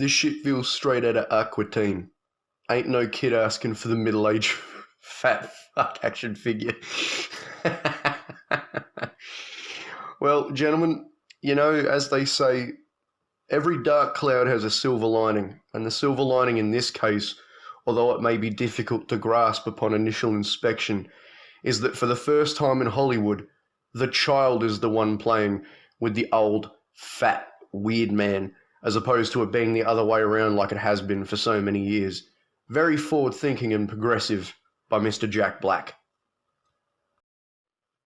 This shit feels straight out of Aqua Teen. Ain't no kid asking for the middle-aged fat fuck action figure. Well, gentlemen, as they say, every dark cloud has a silver lining, and the silver lining in this case, although it may be difficult to grasp upon initial inspection, is that for the first time in Hollywood, the child is the one playing with the old, fat, weird man, as opposed to it being the other way around like it has been for so many years. Very forward-thinking and progressive by Mr. Jack Black.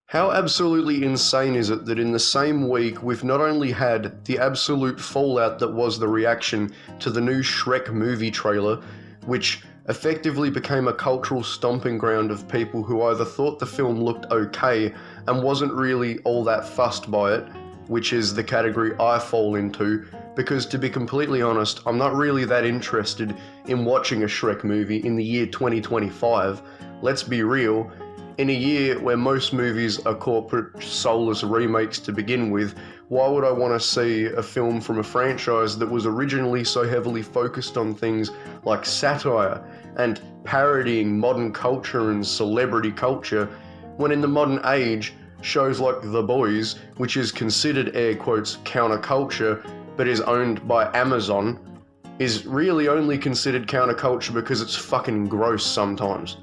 How absolutely insane is it that in the same week we've not only had the absolute fallout that was the reaction to the new Shrek movie trailer, which effectively became a cultural stomping ground of people who either thought the film looked okay and wasn't really all that fussed by it, which is the category I fall into, because to be completely honest, I'm not really that interested in watching a Shrek movie in the year 2025. Let's be real, in a year where most movies are corporate, soulless remakes to begin with, why would I want to see a film from a franchise that was originally so heavily focused on things like satire and parodying modern culture and celebrity culture, when in the modern age, shows like The Boys, which is considered air quotes counterculture, but is owned by Amazon, is really only considered counterculture because it's fucking gross sometimes.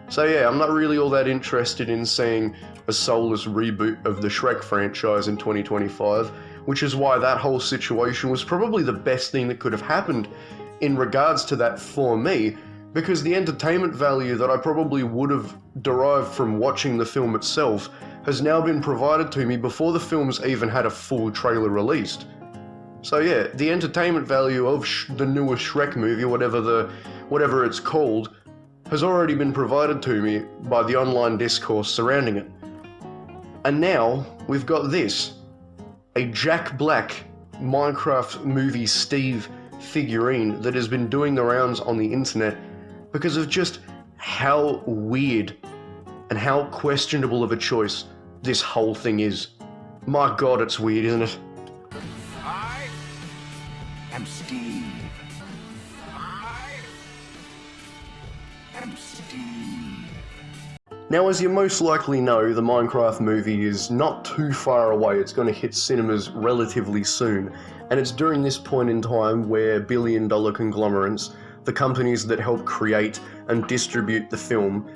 So yeah, I'm not really all that interested in seeing a soulless reboot of the Shrek franchise in 2025, which is why that whole situation was probably the best thing that could have happened in regards to that for me, because the entertainment value that I probably would have derived from watching the film itself has now been provided to me before the film's even had a full trailer released. So yeah, the entertainment value of the newer Shrek movie, whatever it's called, has already been provided to me by the online discourse surrounding it. And now we've got this, a Jack Black Minecraft movie Steve figurine that has been doing the rounds on the internet because of just how weird and how questionable of a choice this whole thing is. My God, it's weird, isn't it? I am Steve. I am Steve. Now, as you most likely know, the Minecraft movie is not too far away. It's going to hit cinemas relatively soon, and it's during this point in time where billion-dollar conglomerates, the companies that help create and distribute the film,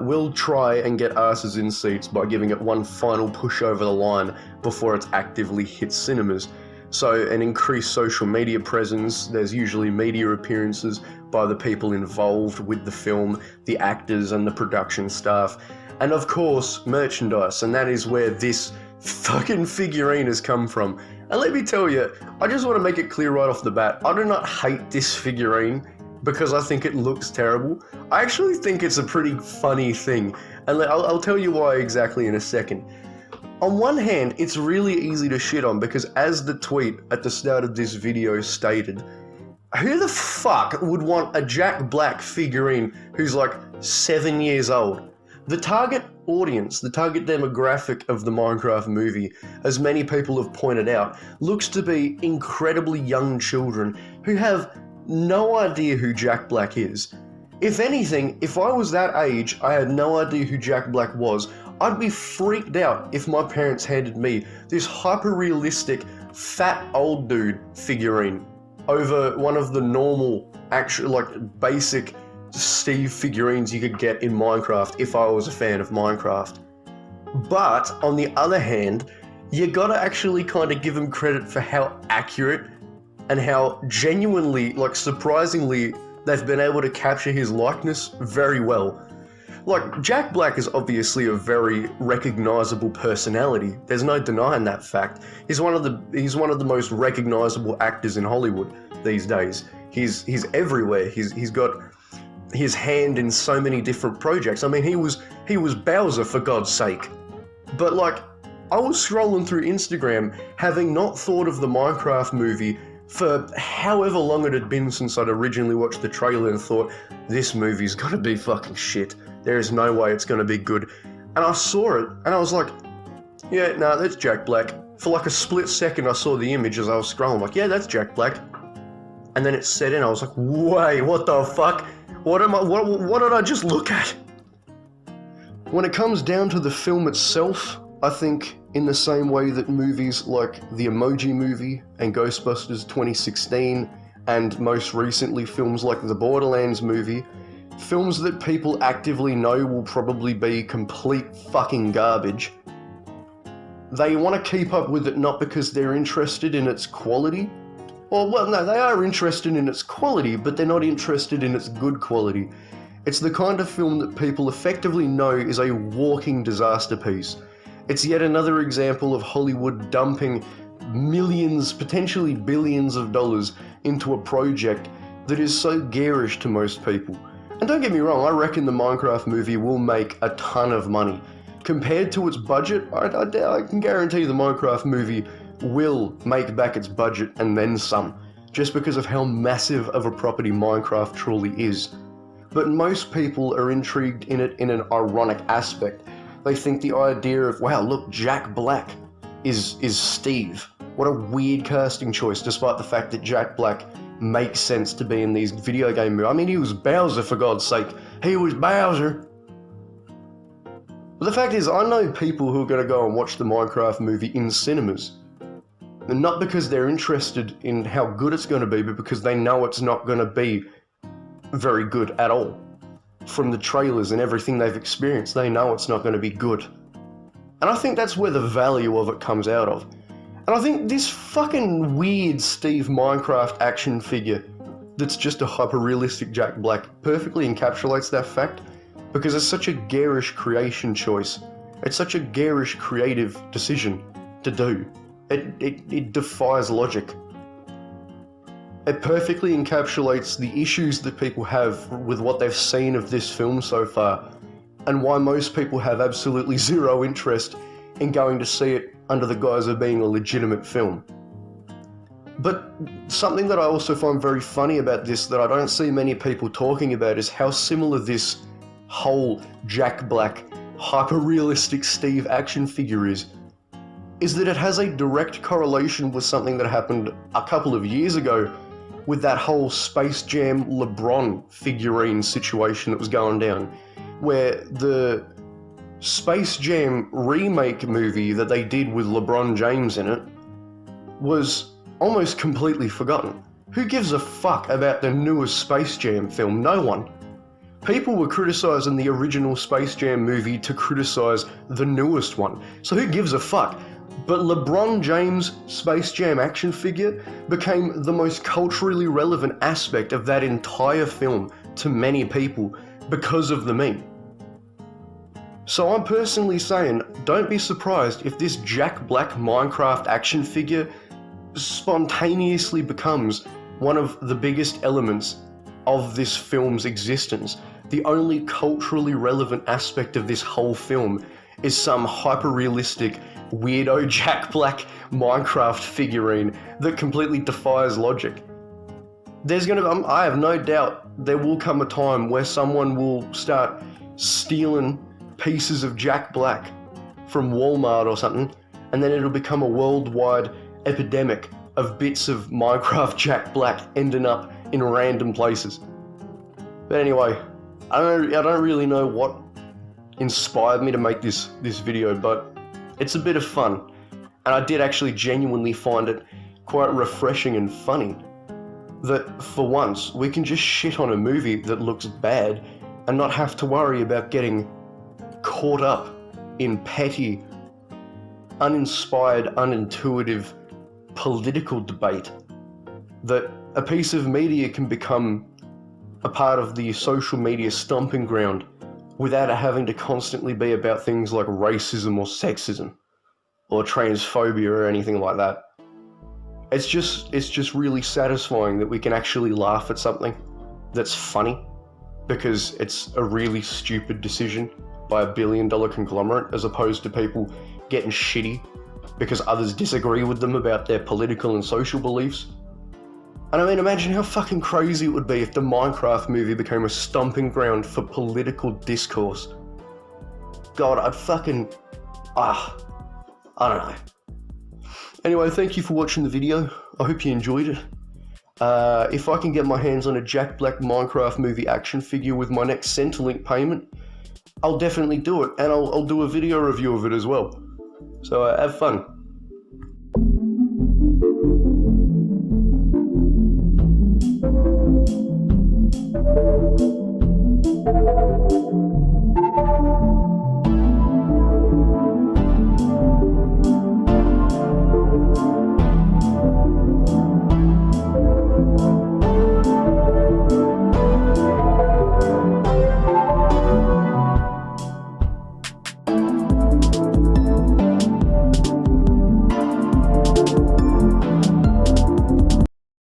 will try and get asses in seats by giving it one final push over the line before it's actively hit cinemas. So an increased social media presence, there's usually media appearances by the people involved with the film, the actors and the production staff, and of course merchandise, and that is where this fucking figurine has come from. And let me tell you, I just want to make it clear right off the bat, I do not hate this figurine because I think it looks terrible. I actually think it's a pretty funny thing, and I'll tell you why exactly in a second. On one hand, it's really easy to shit on because as the tweet at the start of this video stated, who the fuck would want a Jack Black figurine who's like 7 years old? The target audience, the target demographic of the Minecraft movie, as many people have pointed out, looks to be incredibly young children who have no idea who Jack Black is. If anything, if I was that age, I had no idea who Jack Black was, I'd be freaked out if my parents handed me this hyper-realistic, fat old dude figurine over one of the normal, actual, like, basic Steve figurines you could get in Minecraft if I was a fan of Minecraft. But, on the other hand, you gotta actually kind of give him credit for how accurate and how genuinely, like surprisingly, they've been able to capture his likeness very well. Like, Jack Black is obviously a very recognizable personality. There's no denying that fact. He's one of the most recognizable actors in Hollywood these days. He's everywhere. He's got his hand in so many different projects. I mean, he was Bowser, for God's sake. But like, I was scrolling through Instagram having not thought of the Minecraft movie for however long it had been since I'd originally watched the trailer and thought, this movie's gonna be fucking shit. There is no way it's gonna be good. And I saw it, and I was like, yeah, nah, that's Jack Black. For like a split second I saw the image as I was scrolling, like, yeah, that's Jack Black. and then it set in. I was like, wait, what the fuck? What did I just look at? When it comes down to the film itself, I think in the same way that movies like The Emoji Movie and Ghostbusters 2016, and most recently films like the Borderlands movie, films that people actively know will probably be complete fucking garbage, they want to keep up with it not because they're interested in its quality, they are interested in its quality, but they're not interested in its good quality. It's the kind of film that people effectively know is a walking disaster piece. It's yet another example of Hollywood dumping millions, potentially billions of dollars into a project that is so garish to most people. And don't get me wrong, I reckon the Minecraft movie will make a ton of money. Compared to its budget, I can guarantee the Minecraft movie will make back its budget and then some, just because of how massive of a property Minecraft truly is. But most people are intrigued in it in an ironic aspect. They think the idea of, wow, look, Jack Black is Steve. What a weird casting choice, despite the fact that Jack Black makes sense to be in these video game movies. I mean, he was Bowser, for God's sake. He was Bowser. But the fact is, I know people who are going to go and watch the Minecraft movie in cinemas. And not because they're interested in how good it's going to be, but because they know it's not going to be very good at all. From the trailers and everything they've experienced, they know it's not going to be good. And I think that's where the value of it comes out of. And I think this fucking weird Steve Minecraft action figure that's just a hyper-realistic Jack Black perfectly encapsulates that fact, because it's such a garish creation choice. It's such a garish creative decision to do. It defies logic. It perfectly encapsulates the issues that people have with what they've seen of this film so far, and why most people have absolutely zero interest in going to see it under the guise of being a legitimate film. But something that I also find very funny about this that I don't see many people talking about is how similar this whole Jack Black hyper-realistic Steve action figure is that it has a direct correlation with something that happened a couple of years ago with that whole Space Jam LeBron figurine situation that was going down, where the Space Jam remake movie that they did with LeBron James in it was almost completely forgotten. Who gives a fuck about the newest Space Jam film? No one. People were criticising the original Space Jam movie to criticise the newest one, so who gives a fuck? But LeBron James' Space Jam action figure became the most culturally relevant aspect of that entire film to many people because of the meme. So I'm personally saying, don't be surprised if this Jack Black Minecraft action figure spontaneously becomes one of the biggest elements of this film's existence. The only culturally relevant aspect of this whole film is some hyper-realistic, weirdo Jack Black Minecraft figurine that completely defies logic. I have no doubt there will come a time where someone will start stealing pieces of Jack Black from Walmart or something, and then it'll become a worldwide epidemic of bits of Minecraft Jack Black ending up in random places. But anyway, I don't really know what inspired me to make this video, but it's a bit of fun, and I did actually genuinely find it quite refreshing and funny that for once we can just shit on a movie that looks bad and not have to worry about getting caught up in petty, uninspired, unintuitive political debate. That a piece of media can become a part of the social media stomping ground without it having to constantly be about things like racism or sexism or transphobia or anything like that. It's just really satisfying that we can actually laugh at something that's funny because it's a really stupid decision by $1 billion conglomerate, as opposed to people getting shitty because others disagree with them about their political and social beliefs. And I mean, imagine how fucking crazy it would be if the Minecraft movie became a stomping ground for political discourse. God, I'd fucking... I don't know. Anyway, thank you for watching the video. I hope you enjoyed it. If I can get my hands on a Jack Black Minecraft movie action figure with my next Centrelink payment, I'll definitely do it, and I'll do a video review of it as well. So have fun.